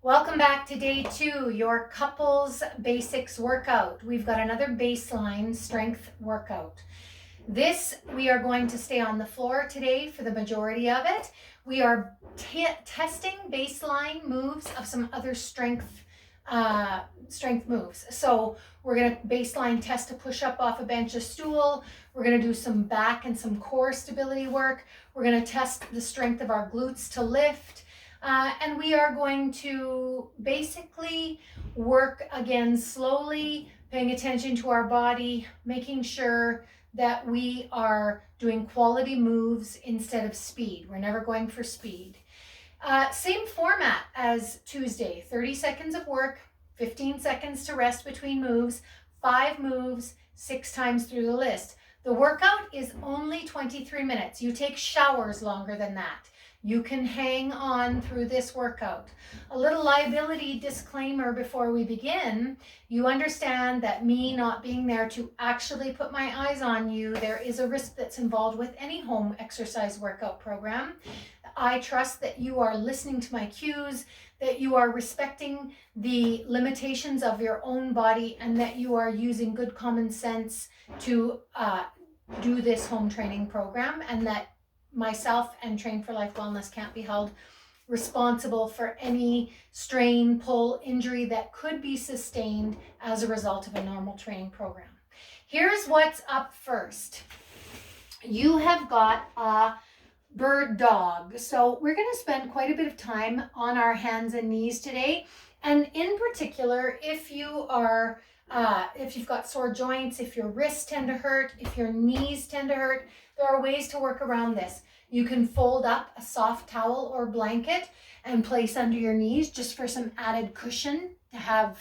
Welcome back to day 2, your couples basics workout. We've got another baseline strength workout. This, we are going to stay on the floor today for the majority of it. We are testing baseline moves of some other strength moves. So we're going to baseline test a push-up off a bench, a stool. We're going to do some back and some core stability work. We're going to test the strength of our glutes to lift. And we are going to basically work again slowly, paying attention to our body, making sure that we are doing quality moves instead of speed. We're never going for speed. Same format as Tuesday, 30 seconds of work, 15 seconds to rest between moves, 5 moves, 6 times through the list. The workout is only 23 minutes. You take showers longer than that. You can hang on through this workout. A little liability disclaimer before we begin. You understand that me not being there to actually put my eyes on you, there is a risk that's involved with any home exercise workout program. I trust that you are listening to my cues, that you are respecting the limitations of your own body, and that you are using good common sense to do this home training program, and that myself and Train for Life Wellness can't be held responsible for any strain, pull, injury that could be sustained as a result of a normal training program. Here's what's up first. You have got a bird dog. So we're going to spend quite a bit of time on our hands and knees today. And in particular, if you've got sore joints, if your wrists tend to hurt, if your knees tend to hurt, there are ways to work around this. You can fold up a soft towel or blanket and place under your knees just for some added cushion to have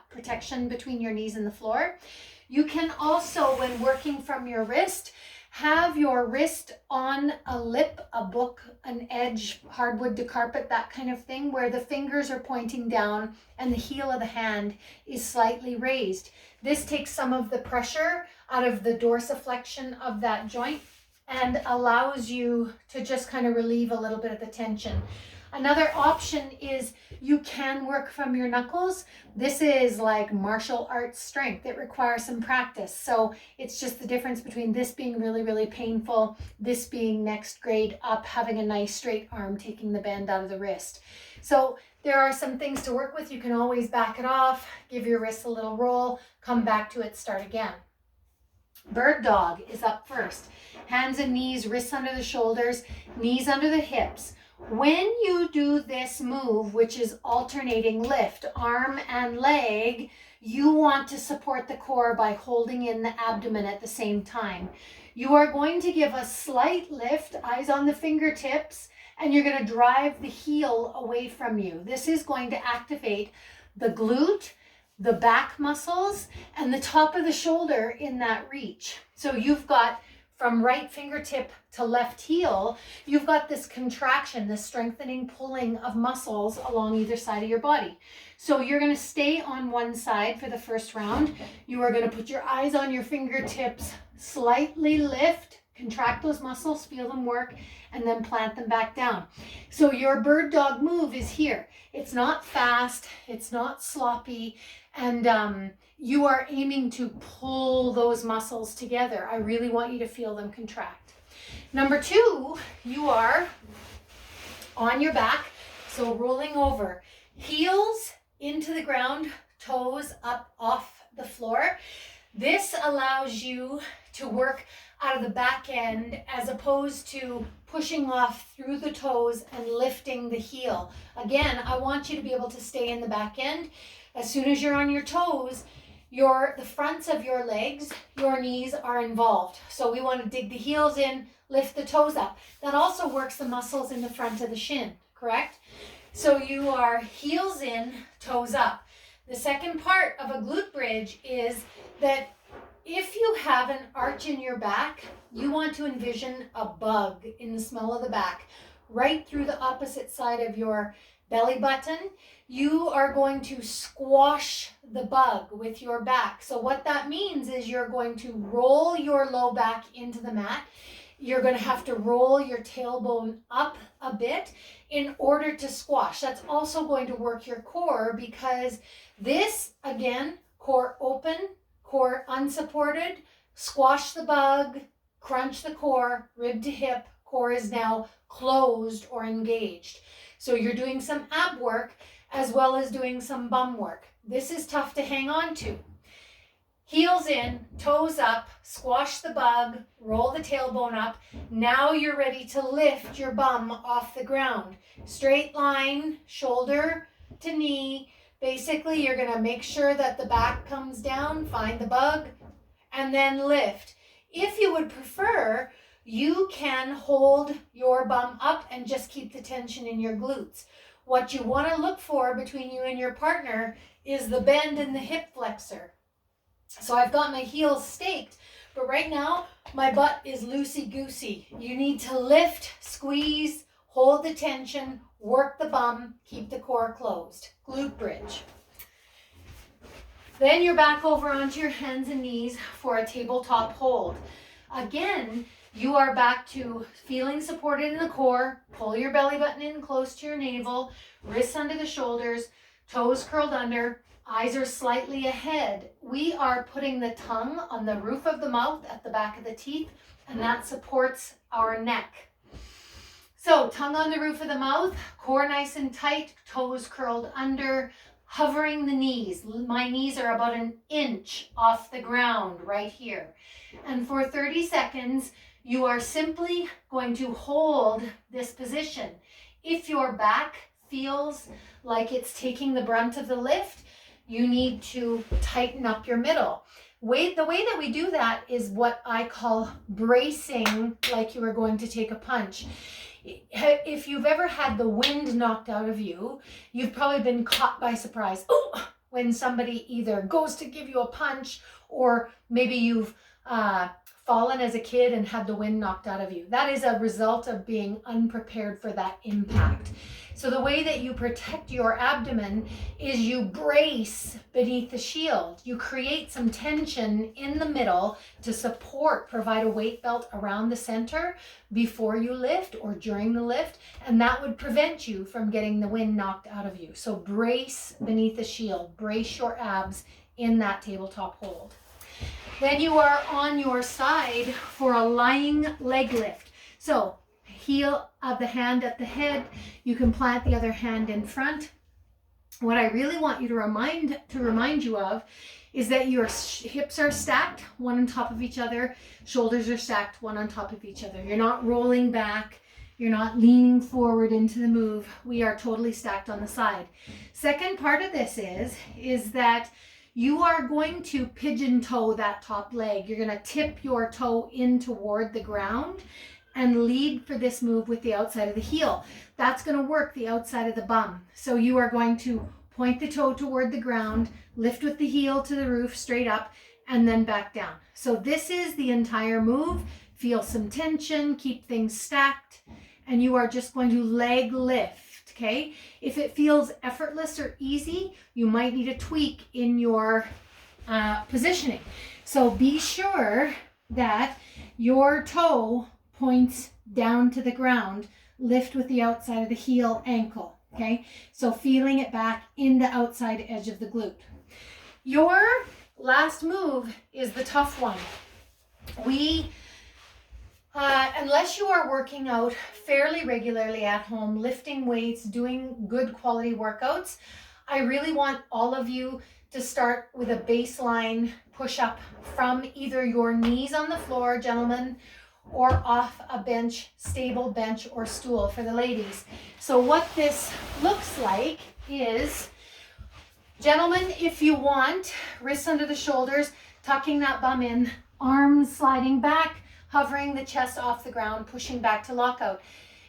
protection between your knees and the floor. You can also, when working from your wrist, have your wrist on a lip, a book, an edge, hardwood to carpet, that kind of thing, where the fingers are pointing down and the heel of the hand is slightly raised. This takes some of the pressure out of the dorsiflexion of that joint and allows you to just kind of relieve a little bit of the tension. Another option is you can work from your knuckles. This is like martial arts strength. It requires some practice. So it's just the difference between this being really, really painful, this being next grade up, having a nice straight arm, taking the bend out of the wrist. So there are some things to work with. You can always back it off, give your wrists a little roll, come back to it, start again. Bird dog is up first. Hands and knees, wrists under the shoulders, knees under the hips. When you do this move, which is alternating lift, arm and leg, you want to support the core by holding in the abdomen at the same time. You are going to give a slight lift, eyes on the fingertips, and you're going to drive the heel away from you. This is going to activate the glute, the back muscles, and the top of the shoulder in that reach. So you've got from right fingertip to left heel, you've got this contraction, this strengthening, pulling of muscles along either side of your body. So you're going to stay on one side for the first round. You are going to put your eyes on your fingertips, slightly lift, contract those muscles, feel them work, and then plant them back down. So your bird dog move is here. It's not fast, it's not sloppy, and you are aiming to pull those muscles together. I really want you to feel them contract. Number 2, you are on your back, so rolling over. Heels into the ground, toes up off the floor. This allows you to work out of the back end as opposed to pushing off through the toes and lifting the heel. Again, I want you to be able to stay in the back end. As soon as you're on your toes, the fronts of your legs, your knees are involved. So we want to dig the heels in, lift the toes up. That also works the muscles in the front of the shin, correct? So you are heels in, toes up. The second part of a glute bridge is that if you have an arch in your back, you want to envision a bug in the small of the back, right through the opposite side of your belly button. You are going to squash the bug with your back. So what that means is you're going to roll your low back into the mat. You're going to have to roll your tailbone up a bit. in order to squash. That's also going to work your core, because this, again, core open, core unsupported, squash the bug, crunch the core, rib to hip, core is now closed or engaged. So you're doing some ab work as well as doing some bum work. This is tough to hang on to. Heels in, toes up, squash the bug, roll the tailbone up. Now you're ready to lift your bum off the ground. Straight line, shoulder to knee. Basically, you're going to make sure that the back comes down, find the bug, and then lift. If you would prefer, you can hold your bum up and just keep the tension in your glutes. What you want to look for between you and your partner is the bend in the hip flexor. So I've got my heels staked, but right now my butt is loosey-goosey. You need to lift, squeeze, hold the tension, work the bum, keep the core closed. Glute bridge. Then you're back over onto your hands and knees for a tabletop hold. Again, you are back to feeling supported in the core. Pull your belly button in close to your navel, wrists under the shoulders, toes curled under. Eyes are slightly ahead. We are putting the tongue on the roof of the mouth at the back of the teeth, and that supports our neck. So tongue on the roof of the mouth, core nice and tight, toes curled under, hovering the knees. My knees are about an inch off the ground right here. And for 30 seconds, you are simply going to hold this position. If your back feels like it's taking the brunt of the lift, you need to tighten up your middle. The way that we do that is what I call bracing, like you were going to take a punch. If you've ever had the wind knocked out of you, you've probably been caught by surprise when somebody either goes to give you a punch, or maybe you've fallen as a kid and had the wind knocked out of you. That is a result of being unprepared for that impact. So the way that you protect your abdomen is you brace beneath the shield. You create some tension in the middle to support, provide a weight belt around the center before you lift or during the lift, and that would prevent you from getting the wind knocked out of you. So brace beneath the shield, brace your abs in that tabletop hold. Then you are on your side for a lying leg lift. So heel of the hand at the head, you can plant the other hand in front. What I really want you to remind you of is that your hips are stacked one on top of each other, shoulders are stacked one on top of each other. You're not rolling back, you're not leaning forward into the move. We are totally stacked on the side. Second part of this is that you are going to pigeon toe that top leg. You're going to tip your toe in toward the ground and lead for this move with the outside of the heel. That's going to work the outside of the bum. So you are going to point the toe toward the ground, lift with the heel to the roof, straight up, and then back down. So this is the entire move. Feel some tension, keep things stacked, and you are just going to leg lift. Okay, if it feels effortless or easy, you might need a tweak in your positioning. So be sure that your toe points down to the ground. Lift with the outside of the heel ankle. Okay, so feeling it back in the outside edge of the glute. Your last move is the tough one. Unless you are working out fairly regularly at home, lifting weights, doing good quality workouts, I really want all of you to start with a baseline push-up from either your knees on the floor, gentlemen, or off a bench, stable bench or stool for the ladies. So what this looks like is, gentlemen, if you want, wrists under the shoulders, tucking that bum in, arms sliding back, hovering the chest off the ground, pushing back to lockout.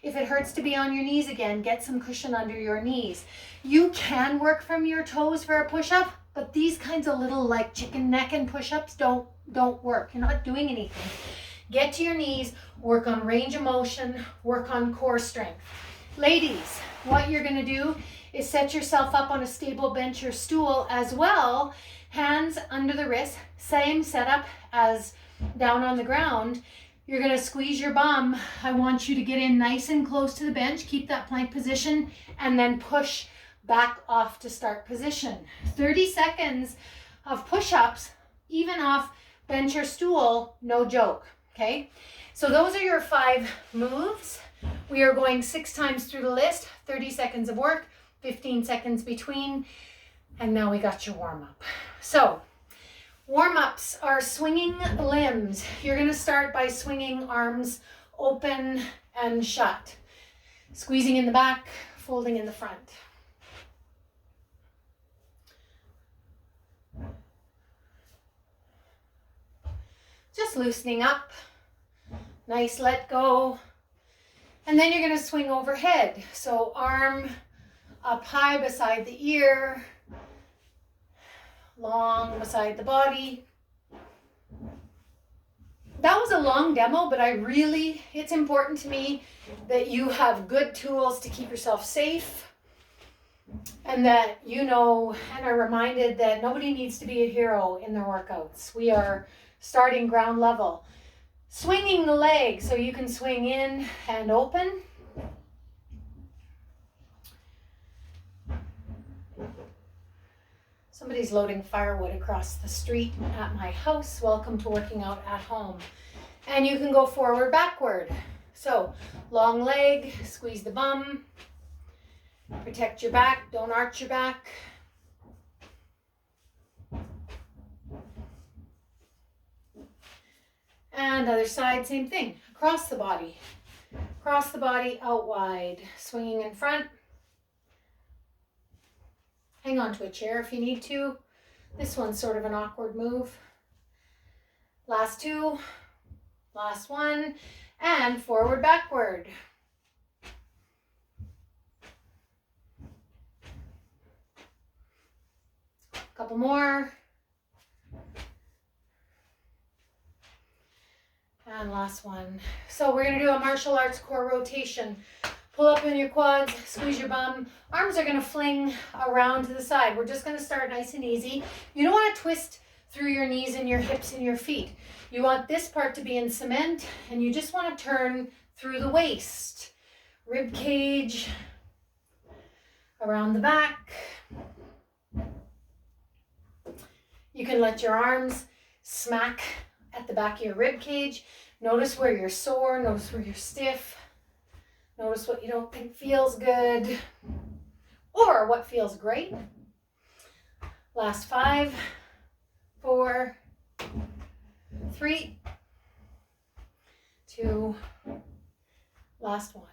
If it hurts to be on your knees again, get some cushion under your knees. You can work from your toes for a push-up, but these kinds of little like chicken neck and push-ups don't work. You're not doing anything. Get to your knees, work on range of motion, work on core strength. Ladies, what you're gonna do is set yourself up on a stable bench or stool as well, hands under the wrist, same setup as down on the ground. You're going to squeeze your bum. I want you to get in nice and close to the bench. Keep that plank position and then push back off to start position. 30 seconds of push-ups, even off bench or stool, no joke, okay? So those are your 5 moves. We are going 6 times through the list, 30 seconds of work, 15 seconds between, and now we got your warm-up. So warm-ups are swinging limbs. You're going to start by swinging arms open and shut, squeezing in the back, folding in the front. Just loosening up, nice let go. And then you're going to swing overhead. So arm up high beside the ear, long beside the body. That was a long demo, but it's important to me that you have good tools to keep yourself safe and that you know and are reminded that nobody needs to be a hero in their workouts. We are starting ground level. Swinging the leg so you can swing in and open. Somebody's loading firewood across the street at my house. Welcome to working out at home. And you can go forward, backward. So long leg, squeeze the bum, protect your back, don't arch your back. And other side, same thing. Across the body, out wide, swinging in front. Hang on to a chair if you need to. This one's sort of an awkward move. Last 2, last 1, and forward, backward. Couple more. And last one. So we're going to do a martial arts core rotation. Pull up in your quads, squeeze your bum. Arms are going to fling around to the side. We're just going to start nice and easy. You don't want to twist through your knees and your hips and your feet. You want this part to be in cement, and you just want to turn through the waist. Rib cage, around the back. You can let your arms smack at the back of your rib cage. Notice where you're sore, notice where you're stiff. Notice what you don't think feels good or what feels great. Last 5, 4, 3, 2, last 1.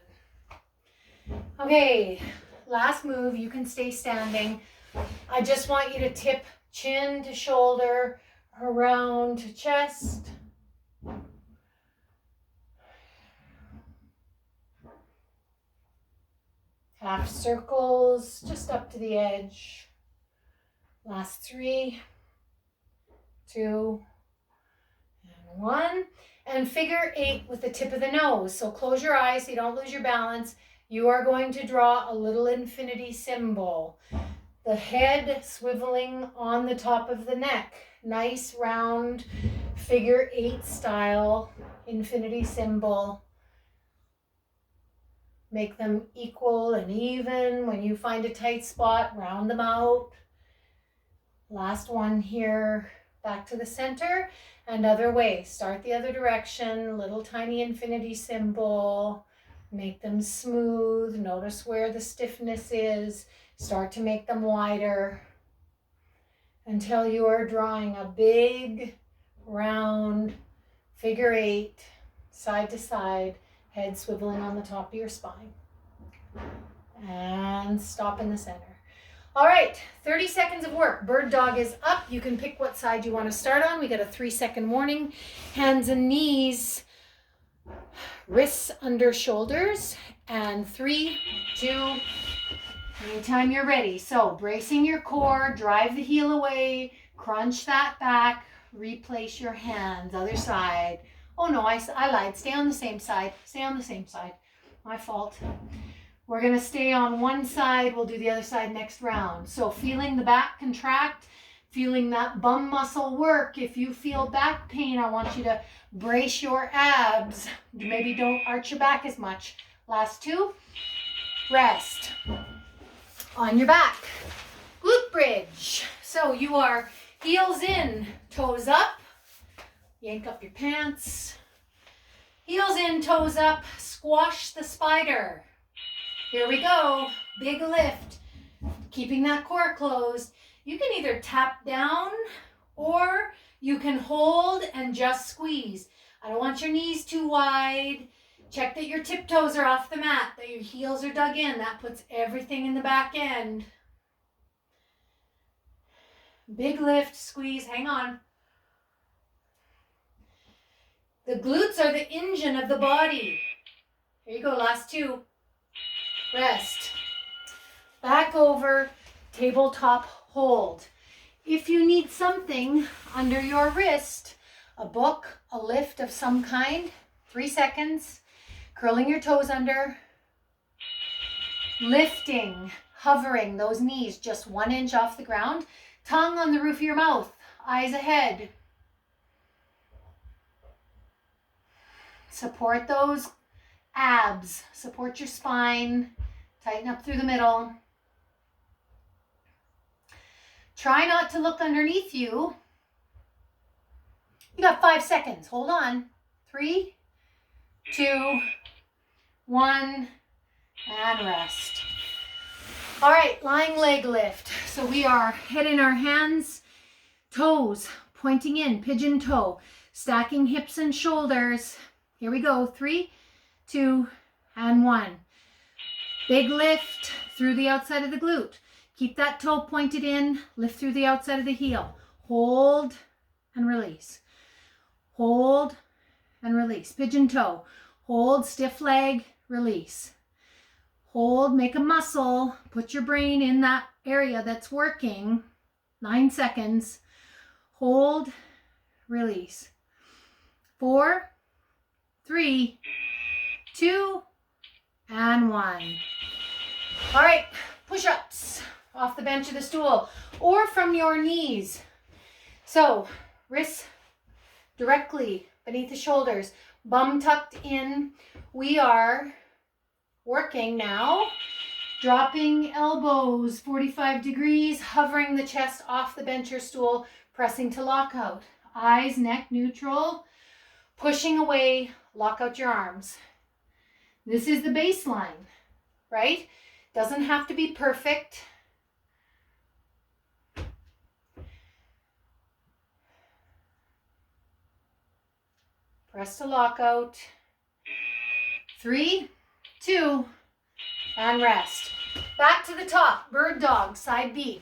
Okay, last move, you can stay standing. I just want you to tip chin to shoulder, around to chest. Half circles, just up to the edge. Last 3, 2, and 1. And figure 8 with the tip of the nose. So close your eyes so you don't lose your balance. You are going to draw a little infinity symbol. The head swiveling on the top of the neck. Nice round figure 8 style infinity symbol. Make them equal and even. When you find a tight spot, round them out. Last one here, back to the center and other way. Start the other direction, little tiny infinity symbol. Make them smooth. Notice where the stiffness is. Start to make them wider until you are drawing a big, round figure 8, side to side, head swiveling on the top of your spine. And stop in the center. All right, 30 seconds of work. Bird dog is up. You can pick what side you want to start on. We got a 3-second warning. Hands and knees, wrists under shoulders, and 3, 2, anytime you're ready. So bracing your core, drive the heel away, crunch that back, replace your hands, other side. Oh no, I lied. Stay on the same side. Stay on the same side. My fault. We're going to stay on one side. We'll do the other side next round. So feeling the back contract, feeling that bum muscle work. If you feel back pain, I want you to brace your abs. Maybe don't arch your back as much. Last 2. Rest. On your back. Glute bridge. So you are heels in, toes up. Yank up your pants. Heels in, toes up. Squash the spider. Here we go. Big lift. Keeping that core closed. You can either tap down or you can hold and just squeeze. I don't want your knees too wide. Check that your tiptoes are off the mat, that your heels are dug in. That puts everything in the back end. Big lift, squeeze, hang on. The glutes are the engine of the body. Here you go, last 2. Rest. Back over, tabletop hold. If you need something under your wrist, a book, a lift of some kind, 3 seconds, curling your toes under, lifting, hovering those knees just 1 inch off the ground, tongue on the roof of your mouth, eyes ahead. Support those abs, support your spine, tighten up through the middle. Try not to look underneath you. You got 5 seconds. Hold on. 3, 2, 1, and rest. All right, lying leg lift. So we are head in our hands, toes pointing in, pigeon toe, stacking hips and shoulders. Here we go. 3, 2, and 1. Big lift through the outside of the glute. Keep that toe pointed in, lift through the outside of the heel. Hold and release. Hold and release. Pigeon toe. Hold, stiff leg, release. Hold, make a muscle. Put your brain in that area that's working. 9 seconds. Hold, release. 4, 3, 2, and 1. All right, push-ups. Off the bench or the stool, or from your knees. So, wrists directly beneath the shoulders, bum tucked in. We are working now, dropping elbows 45 degrees, hovering the chest off the bench or stool, pressing to lockout. Eyes, neck neutral, pushing away, lock out your arms. This is the baseline, right? Doesn't have to be perfect. Press to lockout. 3, 2, and rest. Back to the top, bird dog, side B.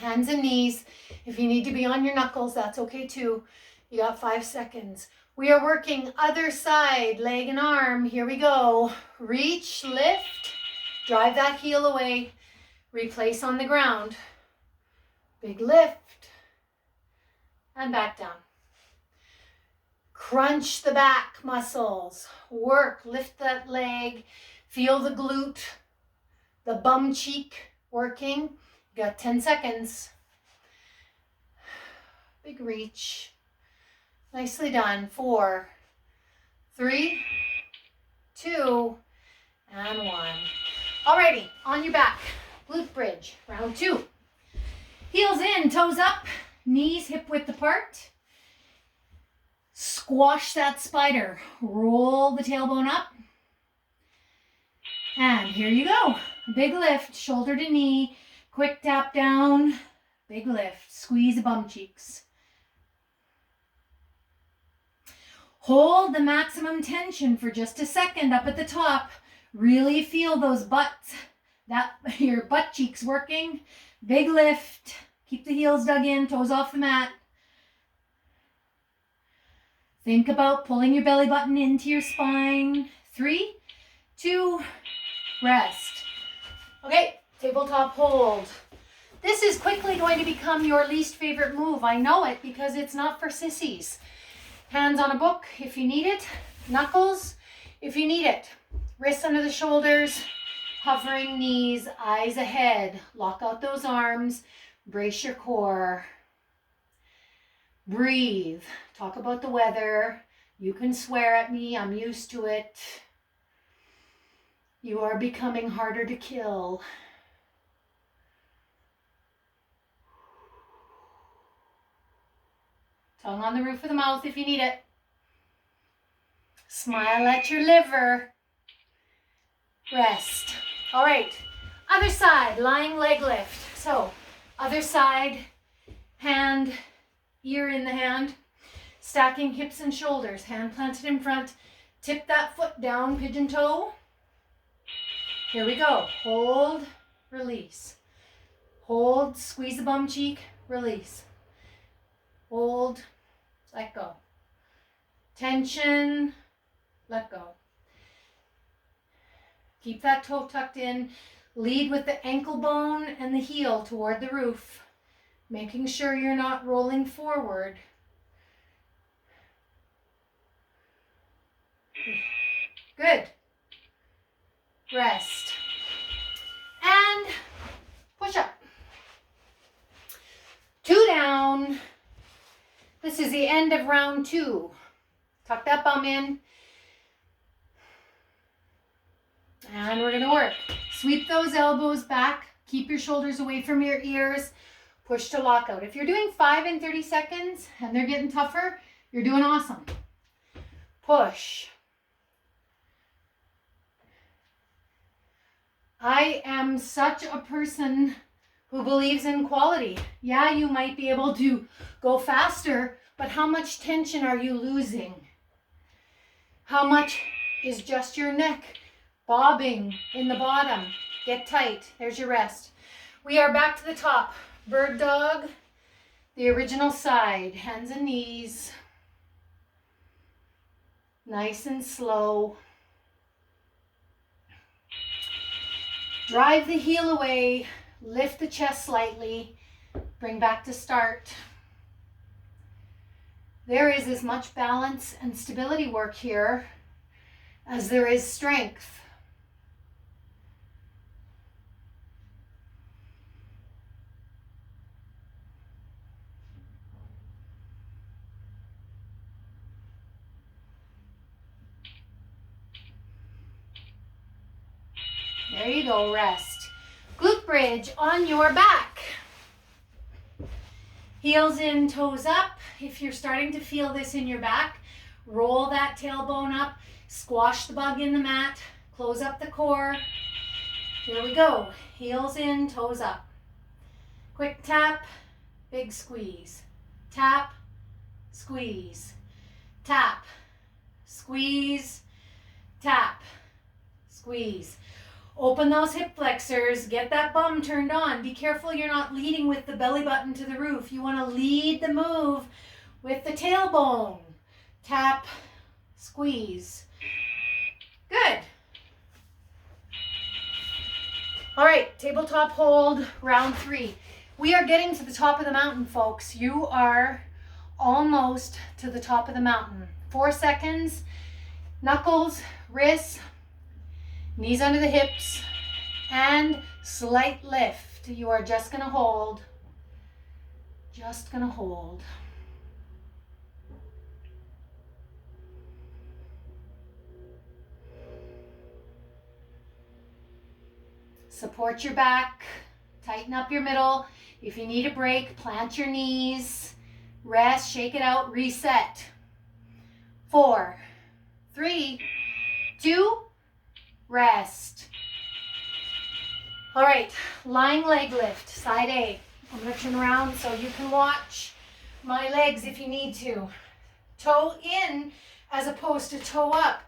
Hands and knees. If you need to be on your knuckles, that's okay too. You got 5 seconds. We are working other side, leg and arm. Here we go. Reach, lift, drive that heel away, replace on the ground. Big lift, and back down. Crunch the back muscles. Work, lift that leg. Feel the glute, the bum cheek working. You got 10 seconds. Big reach. Nicely done. 4, 3, 2, and 1. Alrighty, on your back. Glute bridge, round 2. Heels in, toes up, knees hip width apart. Squash that spider. Roll the tailbone up. And here you go. Big lift, shoulder to knee. Quick tap down. Big lift. Squeeze the bum cheeks. Hold the maximum tension for just a second up at the top. Really feel those butts, your butt cheeks working. Big lift. Keep the heels dug in, toes off the mat. Think about pulling your belly button into your spine. 3, 2, rest. Okay, tabletop hold. This is quickly going to become your least favorite move. I know it because it's not for sissies. Hands on a book if you need it. Knuckles if you need it. Wrists under the shoulders. Hovering knees, eyes ahead. Lock out those arms. Brace your core. Breathe. Talk about the weather. You can swear at me. I'm used to it. You are becoming harder to kill. Tongue on the roof of the mouth if you need it. Smile at your liver. Rest. All right. Other side, lying leg lift. So, other side, hand, ear in the hand. Stacking hips and shoulders. Hand planted in front. Tip that foot down, pigeon toe. Here we go. Hold, release. Hold, squeeze the bum cheek, release. Hold, let go. Tension, let go. Keep that toe tucked in. Lead with the ankle bone and the heel toward the roof, making sure you're not rolling forward. Good. Rest. And push up. 2 down. This is the end of round 2. Tuck that bum in. And we're going to work. Sweep those elbows back. Keep your shoulders away from your ears. Push to lockout. If you're doing 5 and 30 seconds and they're getting tougher, you're doing awesome. Push. I am such a person who believes in quality. Yeah, you might be able to go faster, but how much tension are you losing? How much is just your neck bobbing in the bottom? Get tight. There's your rest. We are back to the top. Bird dog, the original side. Hands and knees. Nice and slow. Drive the heel away. Lift the chest slightly. Bring back to start. There is as much balance and stability work here as there is strength. There you go, rest. Glute bridge on your back. Heels in, toes up. If you're starting to feel this in your back, roll that tailbone up, squash the bug in the mat, close up the core. Here we go. Heels in, toes up. Quick tap, big squeeze. Tap, squeeze. Tap, squeeze, tap, squeeze. Open those hip flexors, get that bum turned on. Be careful you're not leading with the belly button to the roof. You want to lead the move with the tailbone. Tap, squeeze. Good. All right, tabletop hold, round 3. We are getting to the top of the mountain, folks. You are almost to the top of the mountain. 4 seconds, knuckles, wrists, knees under the hips, and slight lift. You are just gonna hold. Just gonna hold. Support your back, tighten up your middle. If you need a break, plant your knees, rest, shake it out, reset. 4, 3, 2, rest. All right, lying leg lift, side A. I'm gonna turn around so you can watch my legs if you need to. Toe in as opposed to toe up.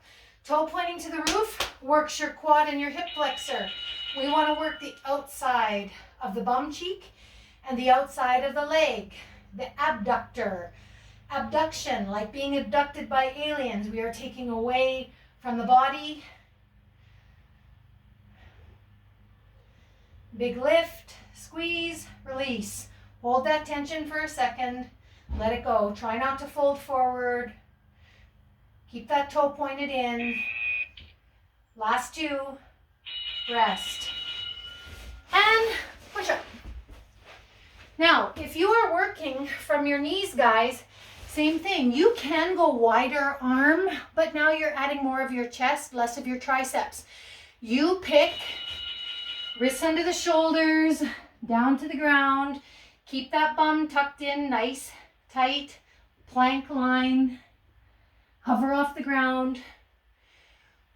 Toe pointing to the roof works your quad and your hip flexor. We want to work the outside of the bum cheek and the outside of the leg, the abductor. Abduction, like being abducted by aliens. We are taking away from the body. Big lift, squeeze, release. Hold that tension for a second. Let it go. Try not to fold forward. Keep that toe pointed in. Last 2. Rest. And push up. Now, if you are working from your knees, guys, same thing. You can go wider arm, but now you're adding more of your chest, less of your triceps. You pick wrists under the shoulders, down to the ground. Keep that bum tucked in, nice, tight, plank line. Hover off the ground,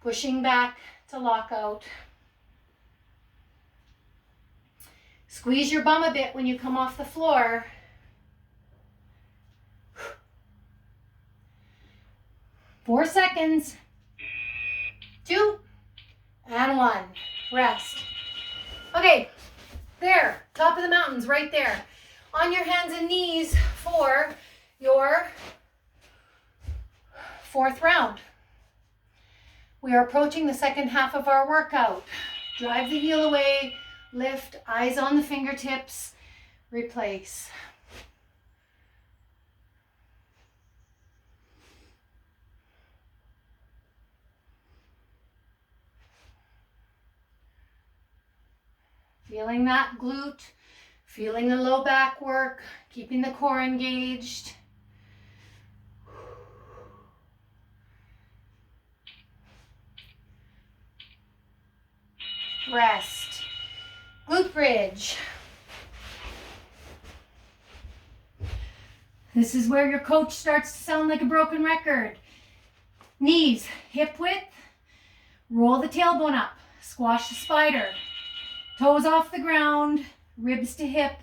pushing back to lockout. Squeeze your bum a bit when you come off the floor. 4 seconds. 2 and 1. Rest. Okay, there, top of the mountains, right there. On your hands and knees for your 4th round. We are approaching the second half of our workout. Drive the heel away, lift, eyes on the fingertips, replace. Feeling that glute, feeling the low back work, keeping the core engaged. Rest. Glute bridge. This is where your coach starts to sound like a broken record. Knees, hip width. Roll the tailbone up. Squash the spider. Toes off the ground. Ribs to hip.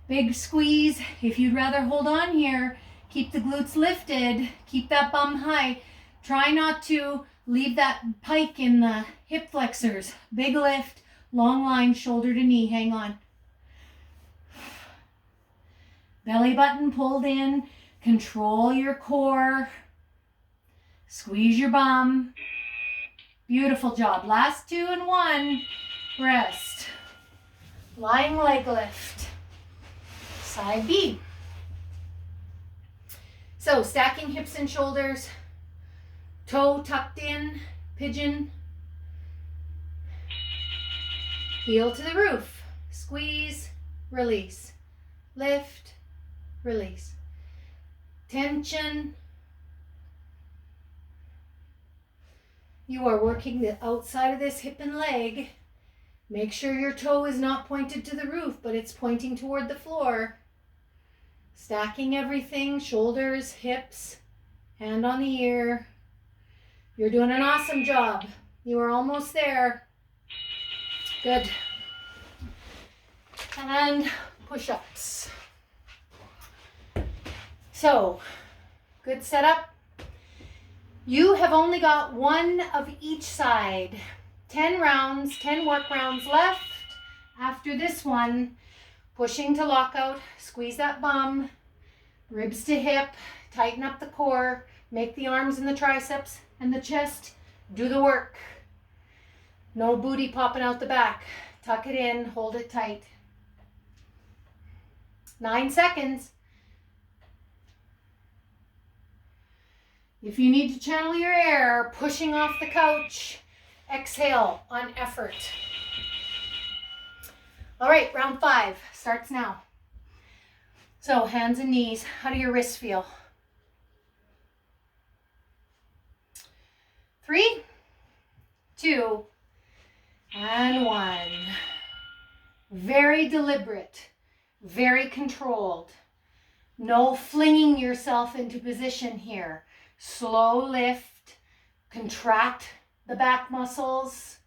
Big squeeze. If you'd rather hold on here, keep the glutes lifted. Keep that bum high. Try not to leave that pike in the hip flexors. Big lift, long line, shoulder to knee. Hang on. Belly button pulled in. Control your core. Squeeze your bum. Beautiful job. Last 2 and 1. Rest. Lying leg lift. Side B. So stacking hips and shoulders. Toe tucked in, pigeon. Heel to the roof. Squeeze, release. Lift, release. Tension. You are working the outside of this hip and leg. Make sure your toe is not pointed to the roof, but it's pointing toward the floor. Stacking everything, shoulders, hips, hand on the ear. You're doing an awesome job. You are almost there. Good. And push-ups. So, good setup. You have only got 1 of each side. 10 rounds, 10 work rounds left. After this one, pushing to lockout, squeeze that bum, ribs to hip, tighten up the core, make the arms and the triceps and the chest do the work. No booty popping out the back. Tuck it in, hold it tight. 9 seconds. If you need to channel your air, pushing off the couch, exhale on effort. All right, round 5 starts now. So hands and knees, how do your wrists feel? 3, 2, and 1. Very deliberate, very controlled. No flinging yourself into position here. Slow lift, contract the back muscles.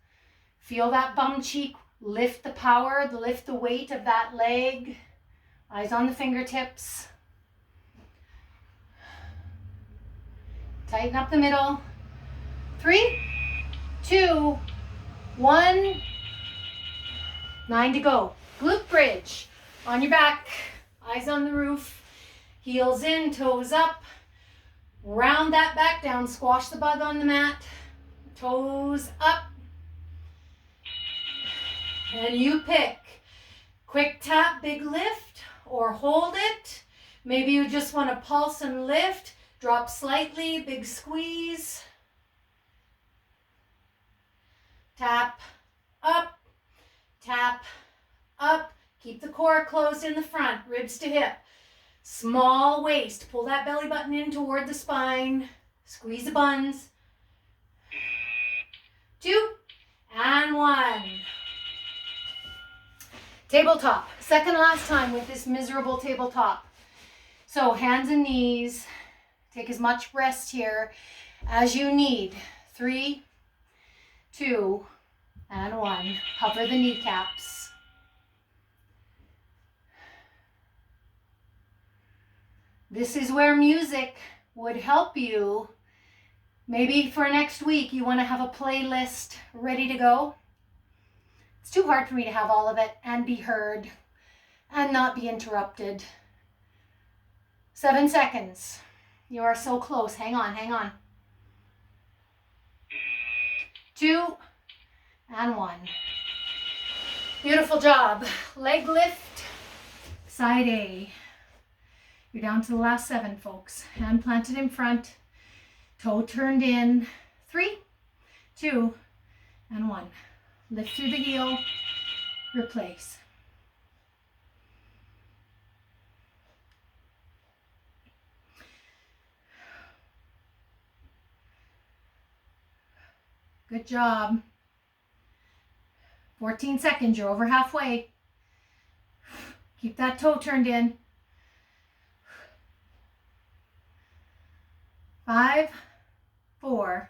Feel that bum cheek, lift the power, lift the weight of that leg. Eyes on the fingertips. Tighten up the middle. 3, 2, 1. 9 to go. Glute bridge. On your back. Eyes on the roof. Heels in, toes up. Round that back down. Squash the bug on the mat. Toes up. And you pick. Quick tap, big lift, or hold it. Maybe you just want to pulse and lift. Drop slightly, big squeeze. Tap, up, Keep the core closed in the front, ribs to hip. Small waist. Pull that belly button in toward the spine. Squeeze the buns. 2 and 1. Tabletop. Second last time with this miserable tabletop. So hands and knees. Take as much rest here as you need. 3, 2, and 1. Hover the kneecaps. This is where music would help you. Maybe for next week you want to have a playlist ready to go. It's too hard for me to have all of it and be heard and not be interrupted. 7 seconds. You are so close. Hang on, hang on. 2 and 1. Beautiful job. Leg lift, side A. You're down to the last 7, folks. Hand planted in front, toe turned in. 3, 2, and 1. Lift through the heel, replace. Good job. 14 seconds, you're over halfway. Keep that toe turned in. 5, 4,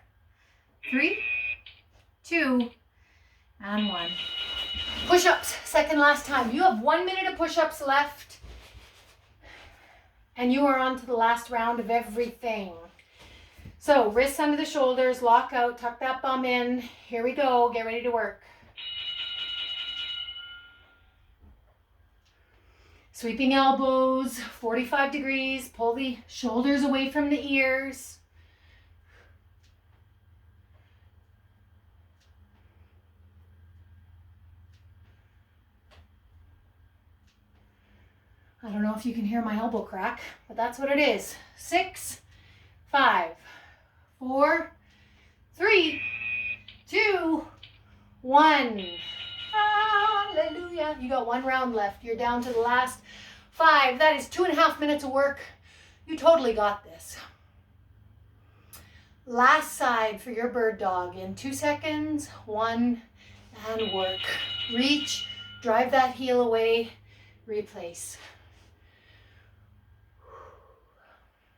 3, 2, and 1. Push-ups, second last time. You have 1 minute of push-ups left. And you are on to the last round of everything. So wrists under the shoulders, lock out, tuck that bum in. Here we go, get ready to work. Sweeping elbows, 45 degrees. Pull the shoulders away from the ears. I don't know if you can hear my elbow crack, but that's what it is. 6, 5, 4, 3, 2, 1. Hallelujah. You got 1 round left. You're down to the last 5. That is 2.5 minutes of work. You totally got this. Last side for your bird dog in 2 seconds. 1 and work. Reach, drive that heel away, replace.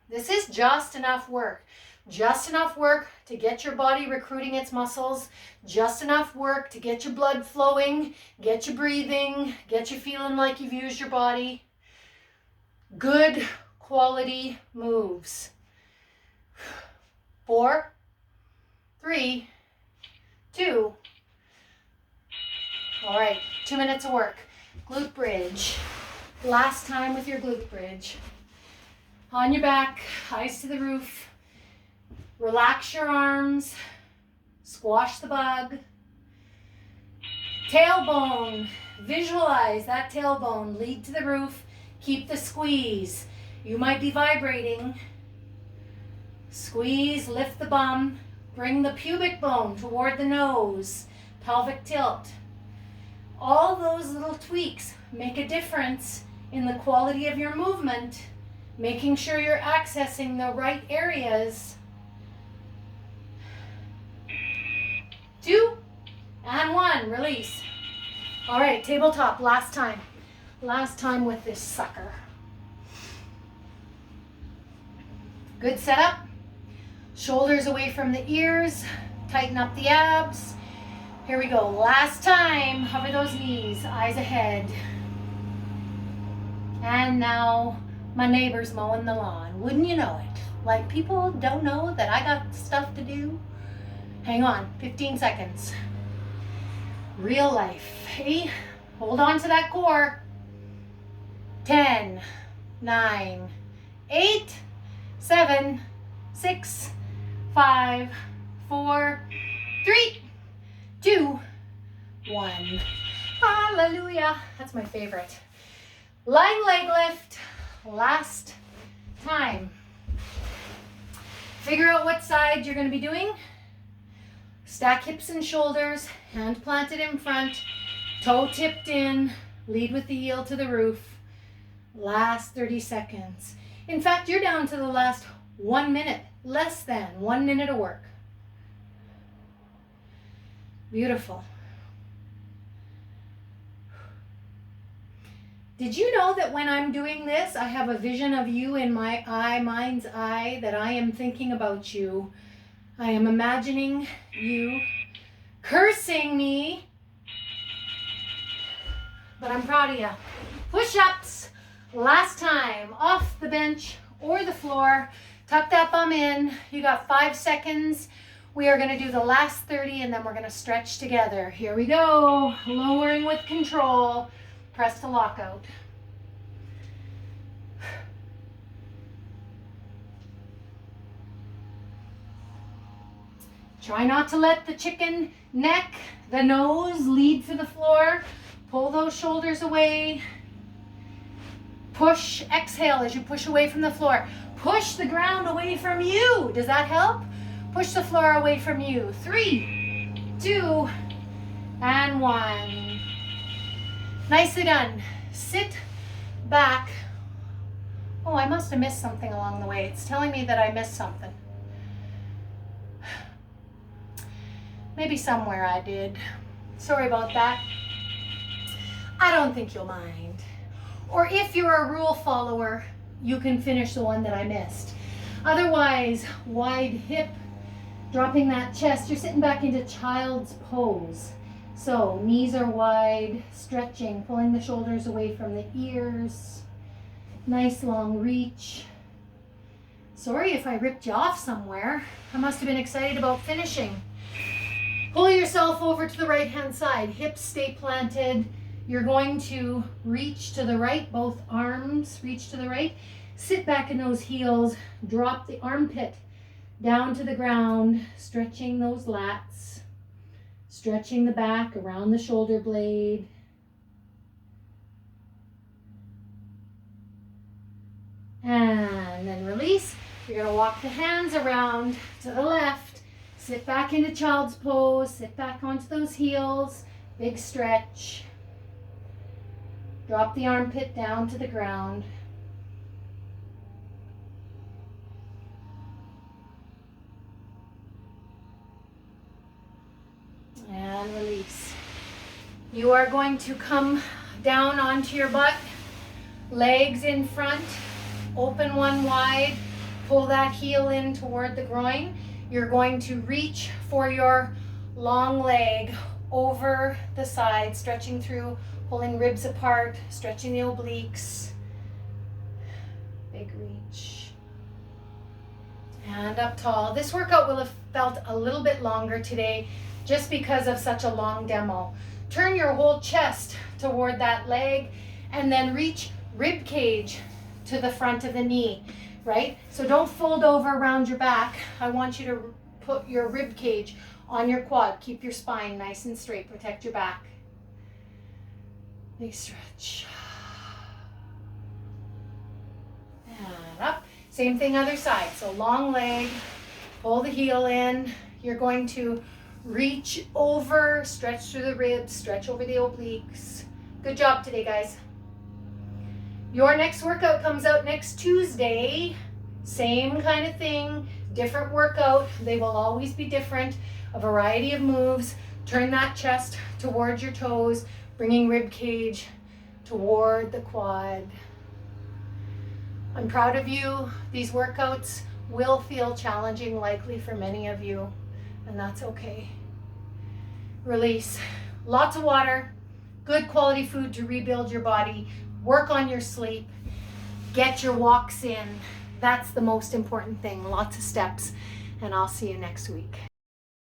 This is just enough work. Just enough work to get your body recruiting its muscles. Just enough work to get your blood flowing, get you breathing, get you feeling like you've used your body. Good quality moves. 4, 3, 2. All right, 2 minutes of work. Glute bridge. Last time with your glute bridge. On your back, eyes to the roof. Relax your arms. Squash the bug. Tailbone. Visualize that tailbone. Lead to the roof. Keep the squeeze. You might be vibrating. Squeeze, lift the bum. Bring the pubic bone toward the nose. Pelvic tilt. All those little tweaks make a difference in the quality of your movement. Making sure you're accessing the right areas. 2 and 1, release. All right, tabletop, last time. Last time with this sucker. Good setup. Shoulders away from the ears. Tighten up the abs. Here we go, last time. Hover those knees, eyes ahead. And now, my neighbor's mowing the lawn. Wouldn't you know it? Like people don't know that I got stuff to do. Hang on, 15 seconds. Real life, hey? Hold on to that core. 10, 9, 8, 7, 6, 5, 4, 3, 2, 1. Hallelujah. That's my favorite. Lying leg lift. Last time. Figure out what side you're going to be doing. Stack hips and shoulders, hand planted in front, toe tipped in, Lead with the heel to the roof. Last 30 seconds. In fact, you're down to the last 1 minute, less than 1 minute of work. Beautiful. Did you know that when I'm doing this, I have a vision of you in my mind's eye, that I am thinking about you. I am imagining you cursing me, but I'm proud of you. Push-ups, last time, off the bench or the floor. Tuck that bum in. You got 5 seconds. We are going to do the last 30 and then we're going to stretch together. Here we go. Lowering with control. Press to lockout. Try not to let the chicken neck, the nose lead for the floor. Pull those shoulders away. Push, exhale as you push away from the floor. Push the ground away from you. Does that help? Push the floor away from you. 3, 2, and 1. Nicely done. Sit back. Oh, I must have missed something along the way. It's telling me that I missed something. Maybe somewhere I did. Sorry about that. I don't think you'll mind. Or if you're a rule follower, you can finish the one that I missed. Otherwise, wide hip, dropping that chest. You're sitting back into child's pose. So knees are wide, stretching, pulling the shoulders away from the ears. Nice long reach. Sorry if I ripped you off somewhere. I must have been excited about finishing. Pull yourself over to the right-hand side. Hips stay planted. You're going to reach to the right, both arms reach to the right. Sit back in those heels. Drop the armpit down to the ground, stretching those lats. Stretching the back around the shoulder blade. And then release. You're going to walk the hands around to the left. Sit back into child's pose. Sit back onto those heels. Big stretch. Drop the armpit down to the ground. And release. You are going to come down onto your butt, legs in front, open one wide, pull that heel in toward the groin. You're going to reach for your long leg over the side, stretching through, pulling ribs apart, stretching the obliques. Big reach. And up tall. This workout will have felt a little bit longer today, just because of such a long demo. Turn your whole chest toward that leg and then reach rib cage to the front of the knee, right? So don't fold over around your back. I want you to put your rib cage on your quad. Keep your spine nice and straight. Protect your back. Big stretch. And up. Same thing other side. So long leg, pull the heel in. You're going to reach over, stretch through the ribs, stretch over the obliques. Good job today, guys. Your next workout comes out next Tuesday. Same kind of thing, different workout. They will always be different. A variety of moves. Turn that chest towards your toes, bringing rib cage toward the quad. I'm proud of you. These workouts will feel challenging, likely for many of you, and that's okay. Release. Lots of water, good quality food to rebuild your body, work on your sleep, get your walks in. That's the most important thing. Lots of steps, and I'll see you next week.